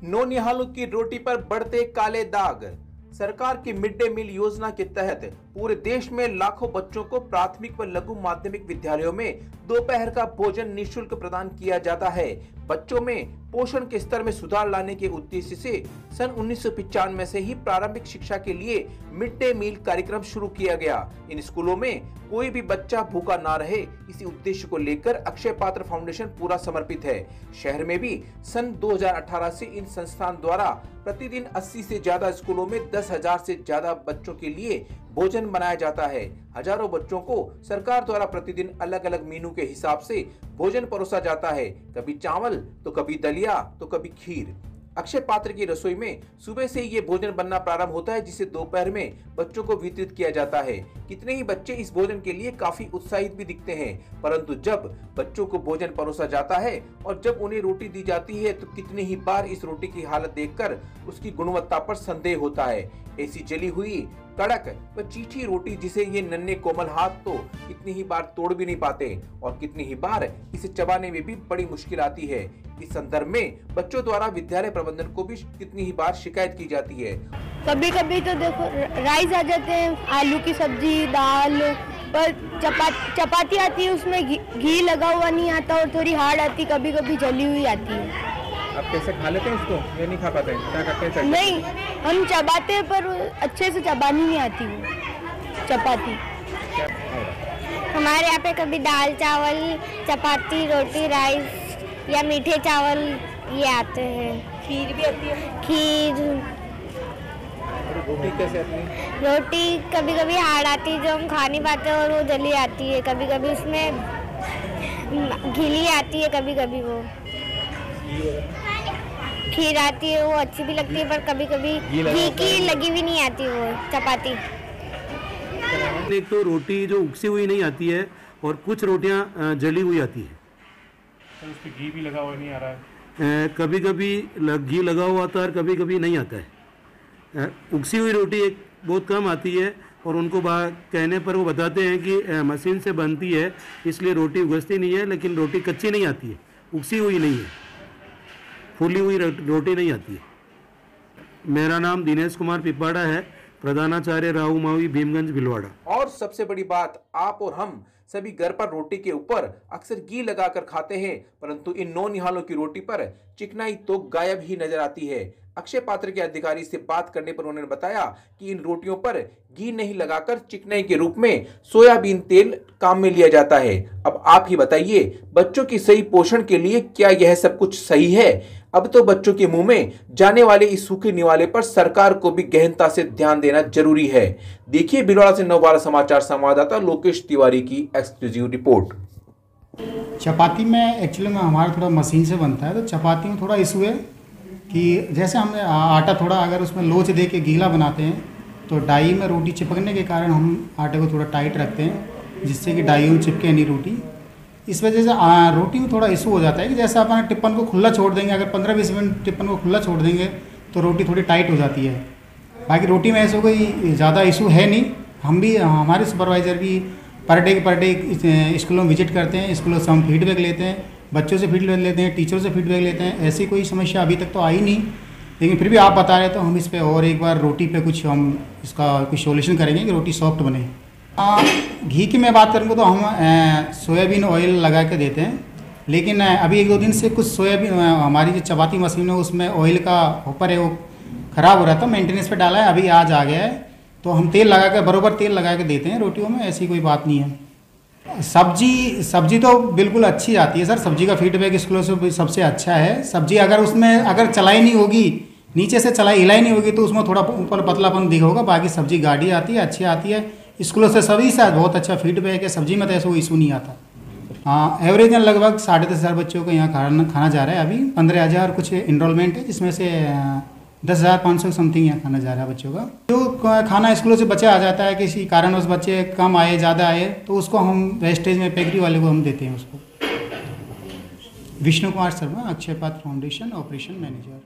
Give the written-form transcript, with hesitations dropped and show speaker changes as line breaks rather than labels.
नौनिहालों की रोटी पर बढ़ते काले दाग। सरकार की मिड डे मील योजना के तहत पूरे देश में लाखों बच्चों को प्राथमिक व लघु माध्यमिक विद्यालयों में दोपहर का भोजन निःशुल्क प्रदान किया जाता है। बच्चों में पोषण के स्तर में सुधार लाने के उद्देश्य से सन 1995 से ही प्रारंभिक शिक्षा के लिए मिड डे मील कार्यक्रम शुरू किया गया। इन स्कूलों में कोई भी बच्चा भूखा ना रहे, इसी उद्देश्य को लेकर अक्षय पात्र फाउंडेशन पूरा समर्पित है। शहर में भी सन 2018 से इन संस्थान द्वारा प्रतिदिन 80 से ज्यादा स्कूलों में 10,000 से ज्यादा बच्चों के लिए भोजन बनाया जाता है। हजारों बच्चों को सरकार द्वारा प्रतिदिन अलग अलग मेनू के हिसाब से भोजन परोसा जाता है, कभी चावल तो कभी दलिया तो कभी खीर। अक्षय पात्र की रसोई में सुबह से ये भोजन बनना प्रारंभ होता है, जिसे दोपहर में बच्चों को वितरित किया जाता है। कितने ही बच्चे इस भोजन के लिए काफी उत्साहित भी दिखते हैं, परंतु जब बच्चों को भोजन परोसा जाता है और जब उन्हें रोटी दी जाती है तो कितनी ही बार इस रोटी की हालत देखकर उसकी गुणवत्ता पर संदेह होता है। ऐसी जली हुई, कड़क व चीठी रोटी जिसे ये नन्हे कोमल हाथ तो कितनी ही बार तोड़ भी नहीं पाते और कितनी ही बार इसे चबाने में भी बड़ी मुश्किल आती है। इस संदर्भ में बच्चों द्वारा विद्यालय प्रबंधन को भी कितनी ही बार शिकायत की जाती है।
कभी कभी तो देखो राइस आ जाते हैं, आलू की सब्जी, दाल, पर चपाती आती है, उसमें घी लगा हुआ नहीं आता और थोड़ी हार्ड आती, कभी कभी जली हुई आती है।
आप कैसे खा लेते हैं इसको या नहीं खा पाते हैं? क्या करते हैं?
नहीं, हम चबाते हैं पर अच्छे से चबानी नहीं आती वो चपाती।
हमारे यहाँ पे कभी दाल चावल, चपाती, रोटी, राइस या मीठे चावल ये आते हैं।
खीर भी आती है।
खीर।
रोटी कैसे आती है?
रोटी कभी कभी हार्ड आती है जो हम खा नहीं पाते और वो जली आती है, कभी कभी उसमें गीली आती है, कभी कभी वो खीर आती है, वो अच्छी भी लगती है, पर कभी कभी घी की लगी भी नहीं आती वो चपाती।
एक तो रोटी जो उगसी हुई नहीं आती है और कुछ रोटियां जली हुई आती है।
उस पे घी भी लगा हुआ नहीं आ रहा है।
कभी कभी घी लगा हुआ आता है और कभी कभी नहीं आता है। उगसी हुई रोटी एक बहुत कम आती है और उनको कहने पर वो बताते हैं कि मशीन से बनती है इसलिए रोटी उगसती नहीं है, लेकिन रोटी कच्ची नहीं आती है, उगसी हुई नहीं है, फूली हुई रोटी नहीं आती है। मेरा नाम दिनेश कुमार पिपाड़ा है, प्रधानाचार्य राहु मावी भीमगंज भिलवाड़ा।
और सबसे बड़ी बात, आप और हम सभी घर पर रोटी के ऊपर अक्सर घी लगाकर खाते हैं, परंतु इन नौनिहालों की रोटी पर चिकनाई तो गायब ही नजर आती है। अक्षय पात्र के अधिकारी से बात करने पर उन्होंने बताया कि इन रोटियों पर घी नहीं लगाकर चिकनाई के रूप में सोयाबीन तेल काम में लिया जाता है। अब आप ही बताइए, बच्चों की सही पोषण के लिए क्या यह सब कुछ सही है? अब तो बच्चों के मुंह में जाने वाले इस सूखे निवाले पर सरकार को भी गहनता से ध्यान देना जरूरी है। देखिए भिलवाड़ा से नवभारत समाचार संवाददाता लोकेश तिवारी की एक्सक्लूसिव रिपोर्ट।
चपाती में एक्चुअली में हमारा थोड़ा मशीन से बनता है, तो चपाती में थोड़ा इशू है कि जैसे हम आटा थोड़ा अगर उसमें लोच दे के गीला बनाते हैं तो डाई में रोटी चिपकने के कारण हम आटे को थोड़ा टाइट रखते हैं, जिससे कि डाई में चिपके नहीं रोटी। इस वजह से रोटी में थोड़ा इशू हो जाता है कि जैसे अपन टिप्पन को खुला छोड़ देंगे, अगर 15-20 मिनट टिप्पन को खुला छोड़ देंगे तो रोटी थोड़ी टाइट हो जाती है। बाकी रोटी में ऐसा कोई ज़्यादा इशू है नहीं। हम भी, हमारे सुपरवाइज़र भी पर डे स्कूलों में विजिट करते हैं, स्कूलों से हम फीडबैक लेते हैं, बच्चों से फीडबैक लेते हैं, टीचरों से फीडबैक लेते हैं। ऐसी कोई समस्या अभी तक तो आई नहीं, लेकिन फिर भी आप बता रहे तो हम इस पर और एक बार रोटी पे कुछ हम इसका कुछ सोल्यूशन करेंगे कि रोटी सॉफ्ट बने। घी की मैं बात करूँगा तो हम सोयाबीन ऑयल लगा के देते हैं, लेकिन अभी 1-2 दिन से कुछ सोयाबीन हमारी जो चपाती मशीन है उसमें ऑयल का होपर है वो ख़राब हो रहा था, मेंटेनेंस पे डाला है, अभी आज आ गया है, तो हम तेल लगा के बराबर तेल लगा के देते हैं रोटियों में, ऐसी कोई बात नहीं है। सब्जी तो बिल्कुल अच्छी आती है सर, सब्जी का फीडबैक स्कूलों से सबसे अच्छा है। सब्जी अगर चलाई नहीं होगी, नीचे से हिलाई नहीं होगी तो उसमें थोड़ा ऊपर पतलापन दिखा होगा, बाकी सब्जी गाढ़ी आती है, अच्छी आती है। स्कूलों से सभी से बहुत अच्छा फीडबैक है, सब्जी में तो ऐसा कोई इशू नहीं आता। हाँ, एवरेज में लगभग 10,500 बच्चों को यहाँ खाना जा रहा है। अभी 15,000 कुछ इनरोलमेंट है, जिसमें से 10,500 समथिंग यहाँ खाना जा रहा है बच्चों का। जो खाना स्कूलों से बचा आ जाता है, किसी कारणवश बच्चे कम आए ज़्यादा आए तो उसको हम वेस्टेज में बेकरी वाले को हम देते हैं उसको। विष्णु कुमार शर्मा, अक्षय पात्र फाउंडेशन ऑपरेशन मैनेजर।